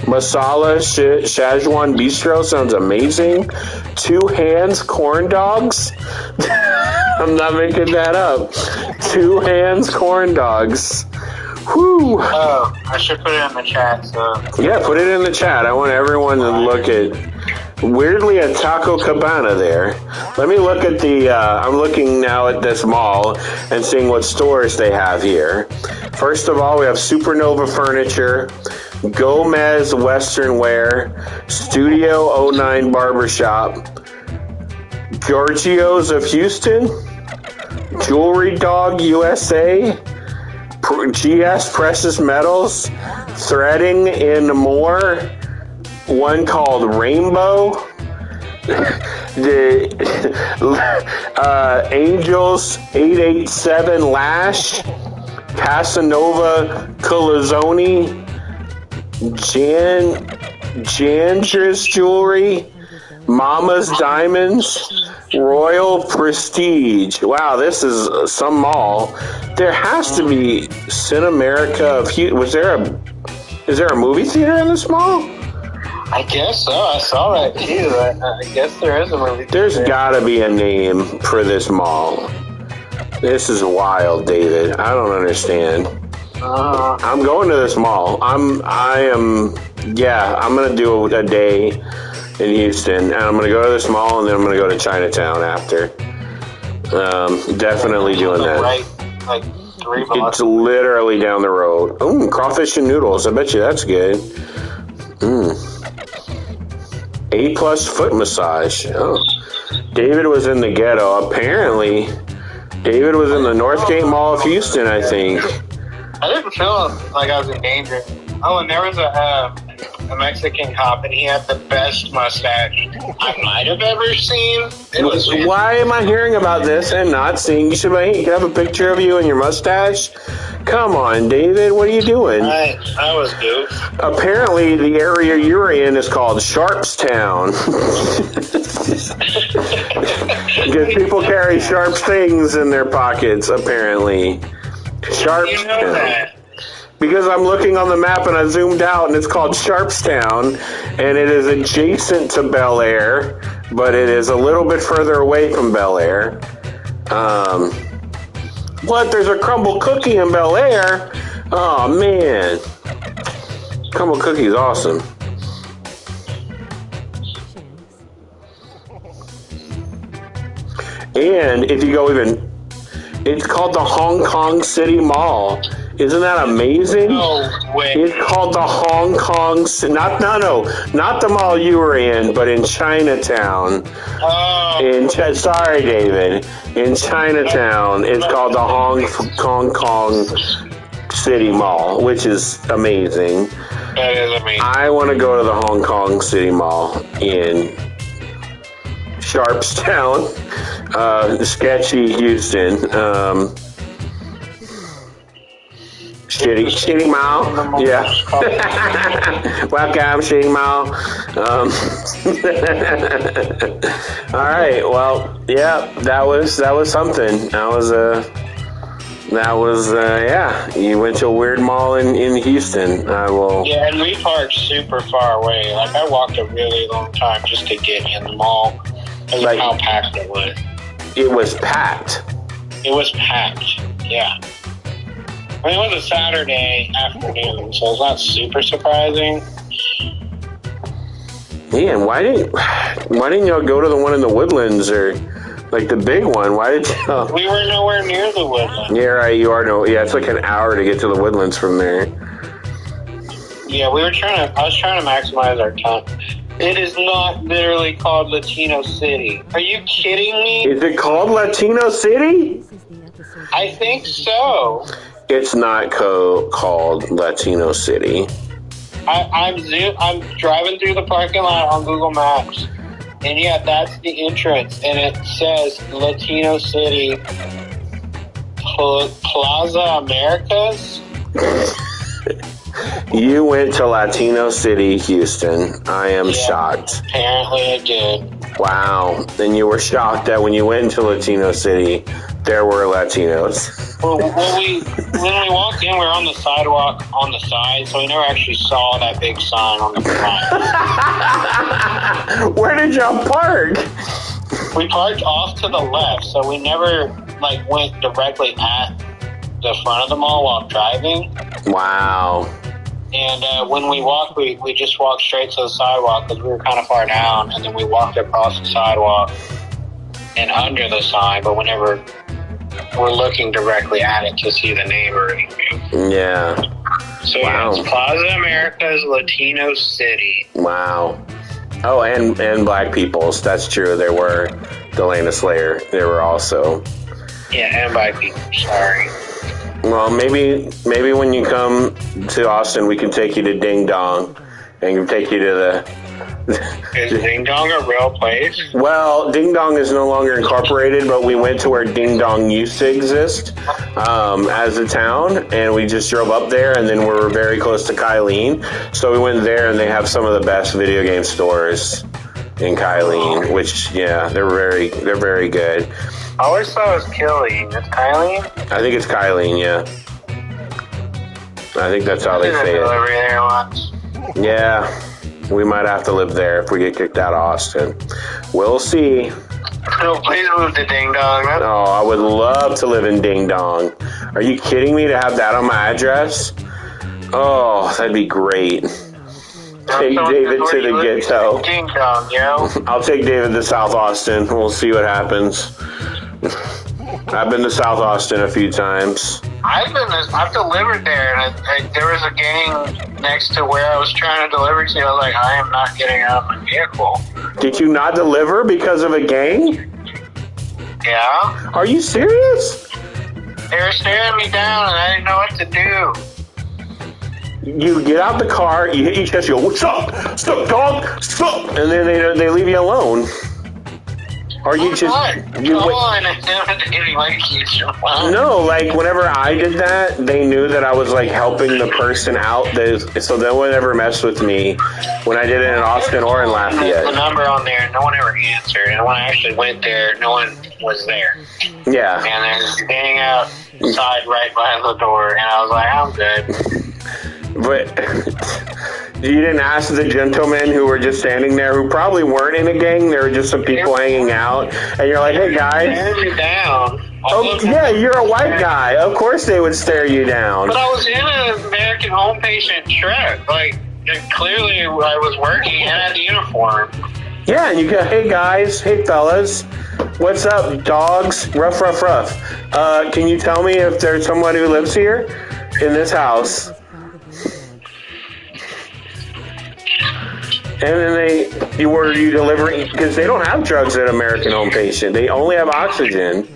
Masala Szechuan Bistro sounds amazing. 2 Hands Corn Dogs. I'm not making that up. 2 Hands Corn Dogs. Whew. Oh, I should put it in the chat. So Yeah, put it in the chat. I want everyone to look at. Weirdly, a Taco Cabana there. Let me look at the. I'm looking now at this mall and seeing what stores they have here. First of all, we have Supernova Furniture, Gomez Western Wear, Studio 09 Barbershop, Giorgio's of Houston, Jewelry Dog USA, GS Precious Metals, Threading and more. One called Rainbow, the Angels 887 Lash, Casanova Colazzoni, Jandra's Jewelry, Mama's Diamonds, Royal Prestige. Wow, this is some mall. There has to be Cinemerica of Houston. Is there a movie theater in this mall? I guess so. I saw that too. I guess there is a movie. There's gotta be a name for this mall. This is wild, David. I don't understand. I'm going to this mall. I'm gonna do a day in Houston, and I'm gonna go to this mall, and then I'm gonna go to Chinatown after. Definitely doing that. Right, like 3 blocks. It's literally down the road. Ooh, crawfish and noodles. I bet you that's good. A+ foot massage. Oh. David was in the ghetto. Apparently, David was in the Northgate Mall of Houston, I think. I didn't feel like I was in danger. Oh, and there was a Mexican cop, and he had the best mustache I might have ever seen. It was Why am I hearing about this and not seeing? You should have a picture of you and your mustache. Come on, David. What are you doing? I was goof. Apparently, the area you're in is called Sharpstown. Because people carry sharp things in their pockets, apparently. Sharpstown. You know that? Because I'm looking on the map and I zoomed out and it's called Sharpstown, and it is adjacent to Bel Air, but it is a little bit further away from Bel Air. What? There's a crumble cookie in Bel Air? Oh man. Crumble cookie is awesome. And if you go even, it's called the Hong Kong City Mall. Isn't that amazing? No way. It's called the Hong Kong, not the mall you were in, but in Chinatown. Oh. Sorry, David. In Chinatown, it's called the Hong Kong City Mall, which is amazing. That is amazing. I want to go to the Hong Kong City Mall in Sharpstown, sketchy Houston. Shitty Mall. Yeah. Welcome, Shitty Mall. All right. Well, yeah, that was something. Yeah. You went to a weird mall in Houston. Yeah, and we parked super far away. Like, I walked a really long time just to get in the mall because of how packed it was. It was packed. It was packed, yeah. I mean, it was a Saturday afternoon, so it's not super surprising. Man, why didn't y'all go to the one in the Woodlands or like the big one? Why did y'all? We were nowhere near the Woodlands. Yeah, right. You are yeah. It's like an hour to get to the Woodlands from there. Yeah, I was trying to maximize our time. It is not literally called Latino City. Are you kidding me? Is it called Latino City? I think so. It's not called Latino City. I'm driving through the parking lot on Google Maps, and yeah, that's the entrance, and it says Latino City Plaza Americas. You went to Latino City, Houston. I am shocked. Apparently I did. Wow. And you were shocked that when you went into Latino City, there were Latinos. Well, when we walked in, we were on the sidewalk on the side, so we never actually saw that big sign on the front. Where did y'all park? We parked off to the left, so we never went directly at the front of the mall while driving. Wow. And when we walked, we just walked straight to the sidewalk because we were kind of far down, and then we walked across the sidewalk and under the sign, but whenever we're looking directly at it to see the name or anything. Yeah. So Wow. yeah, it's Plaza America's Latino City. Wow. Oh, and black people's. That's true. There were Delana Slayer. There were also. Yeah, and by people. Sorry. Well, maybe when you come to Austin, we can take you to Ding Dong, and take you to the. Is Ding Dong a real place? Well, Ding Dong is no longer incorporated, but we went to where Ding Dong used to exist as a town, and we just drove up there, and then we were very close to Kylene, so we went there, and they have some of the best video game stores in Kylene, which they're very good. I always thought it was Killeen. It's Kylene? I think it's Kylene, yeah. I think that's how they say it. Delivery there once. Yeah. We might have to live there if we get kicked out of Austin. We'll see. No, please move to Ding Dong. Oh, I would love to live in Ding Dong. Are you kidding me to have that on my address? Oh, that'd be great. Take David to the ghetto. Ding Dong, yo. I'll take David to South Austin. We'll see what happens. I've been to South Austin a few times. I've delivered there, and there was a gang next to where I was trying to deliver to. I was like, I am not getting out of my vehicle. Did you not deliver because of a gang? Yeah. Are you serious? They were staring me down, and I didn't know what to do. You get out the car, you hit your chest, you go, "What's up? Stop, dog! Stop!" And then they leave you alone. Or you No, like whenever I did that, they knew that I was like helping the person out, so they would never mess with me when I did it in Austin or in Lafayette. The number on there, no one ever answered, and when I actually went there, no one was there. Yeah. And they're standing outside right by the door, and I was like, I'm good. But you didn't ask the gentlemen who were just standing there, who probably weren't in a gang, they were just some people hanging out, and you're like, hey guys. Stare me down. Oh, yeah, you're a white guy. Of course they would stare you down. But I was in an American home patient truck. Like, clearly I was working and had the uniform. Yeah, and you go, hey guys, hey fellas, what's up, dogs? Ruff, ruff, ruff. Can you tell me if there's someone who lives here in this house? And then you delivering, because they don't have drugs at American Home Patient. They only have oxygen.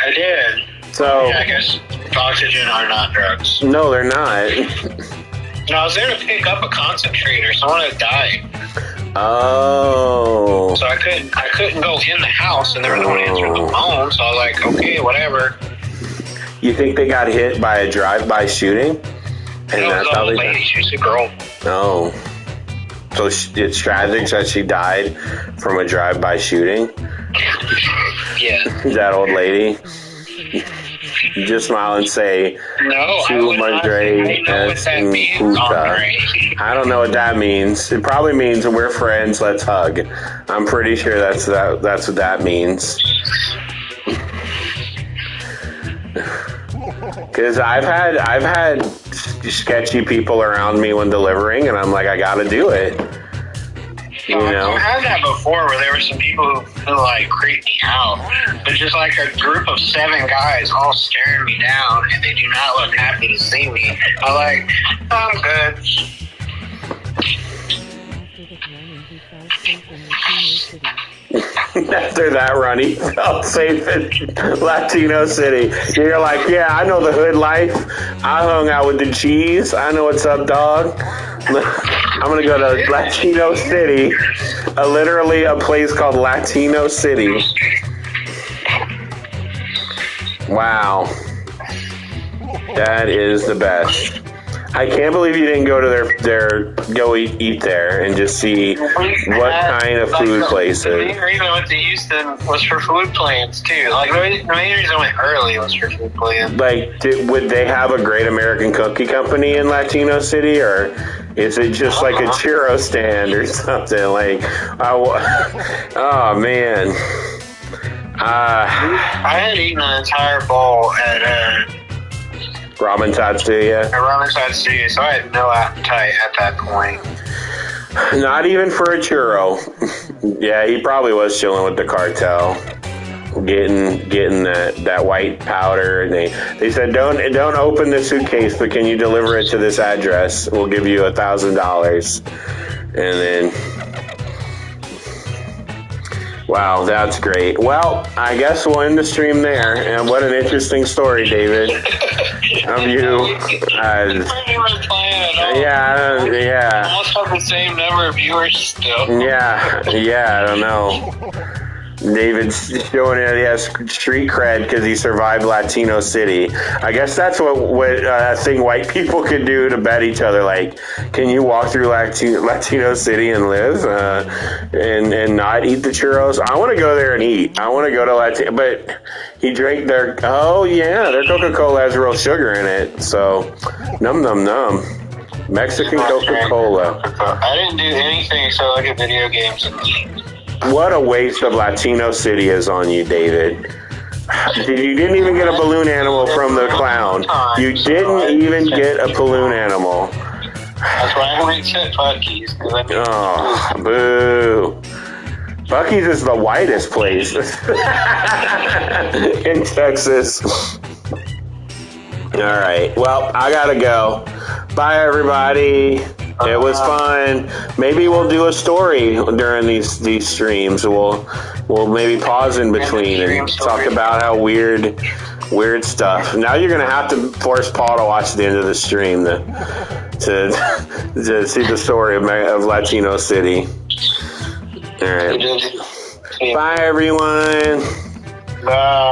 I did. So yeah, I guess oxygen are not drugs. No, they're not. No, I was there to pick up a concentrator. Someone had died. Oh. So I couldn't go in the house, and there was no one answering the phone. So I was like, okay, whatever. You think they got hit by a drive-by shooting? And no, that's it was how a they lady. She was a girl. Oh. So it's tragic that she died from a drive-by shooting? Yeah. That old lady? You just smile and say, no, I would not. I know what that means, Andre. I don't know what that means. It probably means we're friends, let's hug. I'm pretty sure that's what that means. Because I've had sketchy people around me when delivering, and I'm like, I gotta do it. You know? I've had that before, where there were some people who like creeped me out. There's just like a group of 7 guys all staring me down, and they do not look happy to see me. I'm like, I'm good. After that run, he felt safe in Latino City. You're like, yeah, I know the hood life. I hung out with the G's. I know what's up, dog. I'm going to go to Latino City. Literally a place called Latino City. Wow. That is the best. I can't believe you didn't go to their go eat there and just see what kind of food places. The main reason I went to Houston was for food plans too. Like the main reason I went early was for food plans. Like, would they have a Great American Cookie Company in Latino City, or is it just like a churro stand or something? Like, oh man. I had eaten an entire bowl at Ramen Tatsuya. Ramen Tatsuya, so I had no appetite at that point. Not even for a churro. Yeah, he probably was chilling with the cartel, getting that white powder. And they said, don't open the suitcase, but can you deliver it to this address? We'll give you $1,000. And then, wow, that's great. Well, I guess we'll end the stream there. And what an interesting story, David. Of you. Yeah. Almost have the same number of viewers still. Yeah, I don't know. David's showing it he has street cred because he survived Latino City. I guess that's what thing white people could do to bet each other. Like, can you walk through Latino City and live and not eat the churros? I want to go there and eat. I want to go to Latino, but he drank their their Coca-Cola has real sugar in it. So, num. Mexican Coca-Cola. I didn't do anything except look at video games and eat. What a waste of Latino City is on you, David. You didn't even get a balloon animal from the clown. You didn't even get a balloon animal. That's why I went to Buc-ee's. Oh, boo. Buc-ee's is the whitest place in Texas. All right. Well, I gotta go. Bye, everybody. It was fun. Maybe we'll do a story during these streams. We'll maybe pause in between and talk about how weird stuff. Now you're gonna have to force Paul to watch the end of the stream to see the story of Latino City. All right. Bye, everyone. Bye.